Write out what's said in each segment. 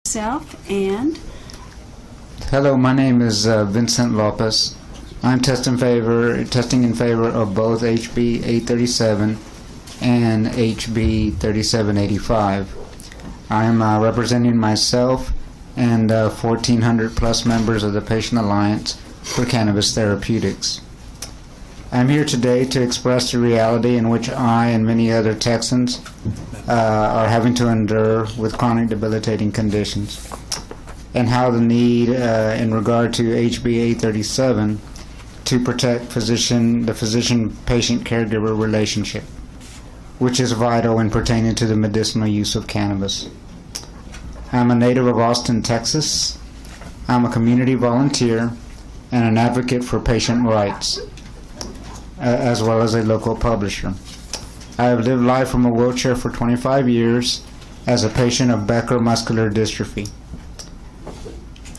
Self and Hello, my name is Vincent Lopez. I'm testing in favor of both HB837 and HB3785. I'm representing myself and 1,400 plus members of the Patient Alliance for Cannabis Therapeutics. I'm here today to express the reality in which I and many other Texans are having to endure with chronic debilitating conditions, and how the need in regard to HB837 to protect the physician-patient caregiver relationship, which is vital in pertaining to the medicinal use of cannabis. I'm a native of Austin, Texas. I'm a community volunteer and an advocate for patient rights, as well as a local publisher. I have lived life from a wheelchair for 25 years as a patient of Becker muscular dystrophy,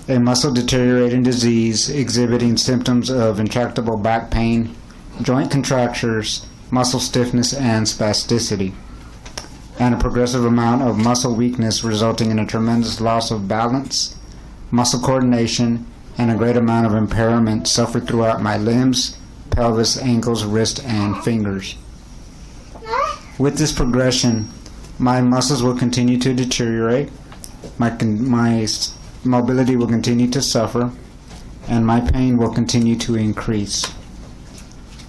a muscle deteriorating disease exhibiting symptoms of intractable back pain, joint contractures, muscle stiffness, and spasticity, and a progressive amount of muscle weakness resulting in a tremendous loss of balance, muscle coordination, and a great amount of impairment suffered throughout my limbs, pelvis, ankles, wrists, and fingers. With this progression, my muscles will continue to deteriorate, my mobility will continue to suffer, and my pain will continue to increase.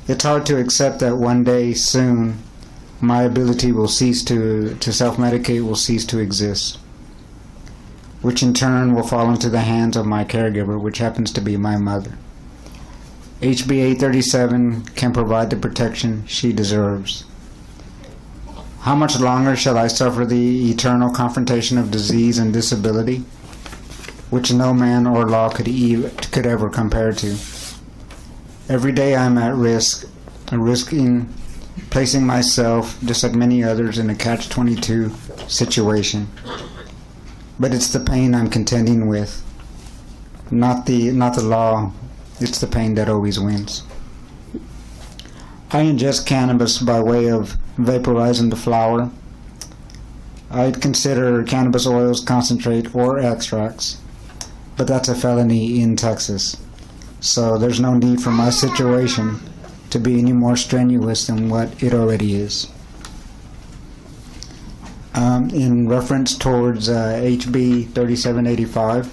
It's hard to accept that one day soon my ability will cease to self-medicate will cease to exist, which in turn will fall into the hands of my caregiver, which happens to be my mother. HB837 can provide the protection she deserves. How much longer shall I suffer the eternal confrontation of disease and disability, which no man or law could ever compare to? Every day I'm at risk, risking placing myself, just like many others, in a catch-22 situation. But it's the pain I'm contending with, not the law. It's the pain that always wins. I ingest cannabis by way of vaporizing the flower. I'd consider cannabis oils concentrate or extracts, but that's a felony in Texas. So there's no need for my situation to be any more strenuous than what it already is. In reference towards HB3785,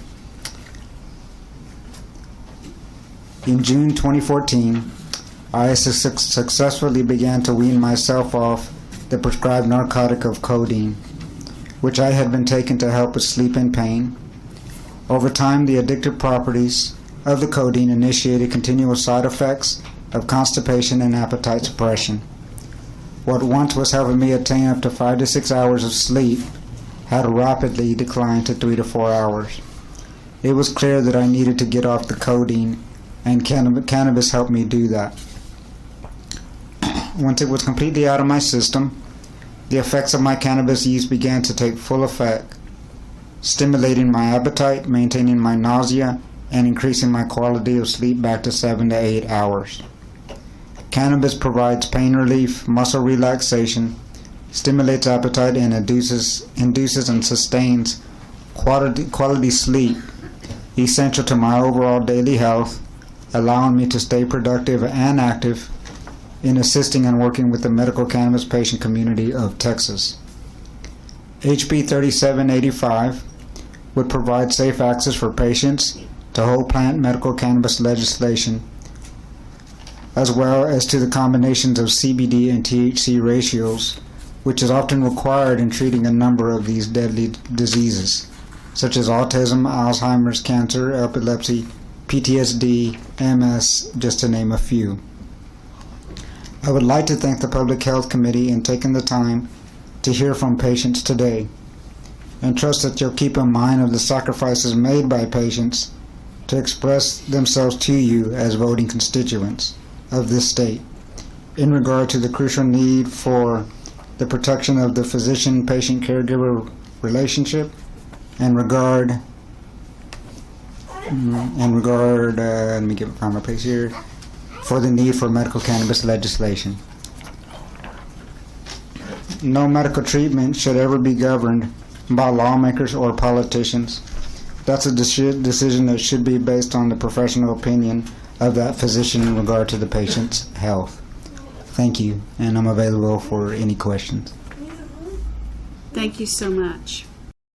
in June 2014, I successfully began to wean myself off the prescribed narcotic of codeine, which I had been taking to help with sleep and pain. Over time, the addictive properties of the codeine initiated continual side effects of constipation and appetite suppression. What once was helping me attain up to 5 to 6 hours of sleep had rapidly declined to 3 to 4 hours. It was clear that I needed to get off the codeine, and cannabis helped me do that. Once it was completely out of my system, the effects of my cannabis use began to take full effect, stimulating my appetite, maintaining my nausea, and increasing my quality of sleep back to 7 to 8 hours. Cannabis provides pain relief, muscle relaxation, stimulates appetite, and induces and sustains quality sleep, essential to my overall daily health, allowing me to stay productive and active in assisting and working with the medical cannabis patient community of Texas. HB3785 would provide safe access for patients to whole plant medical cannabis legislation, as well as to the combinations of CBD and THC ratios, which is often required in treating a number of these deadly diseases, such as autism, Alzheimer's, cancer, epilepsy, PTSD, MS, just to name a few. I would like to thank the Public Health Committee in taking the time to hear from patients today, and trust that you'll keep in mind of the sacrifices made by patients to express themselves to you as voting constituents of this state in regard to the crucial need for the protection of the physician-patient caregiver relationship and regard let me find my place here, for the need for medical cannabis legislation. No medical treatment should ever be governed by lawmakers or politicians. That's a decision that should be based on the professional opinion of that physician in regard to the patient's health. Thank you, and I'm available for any questions. Thank you so much.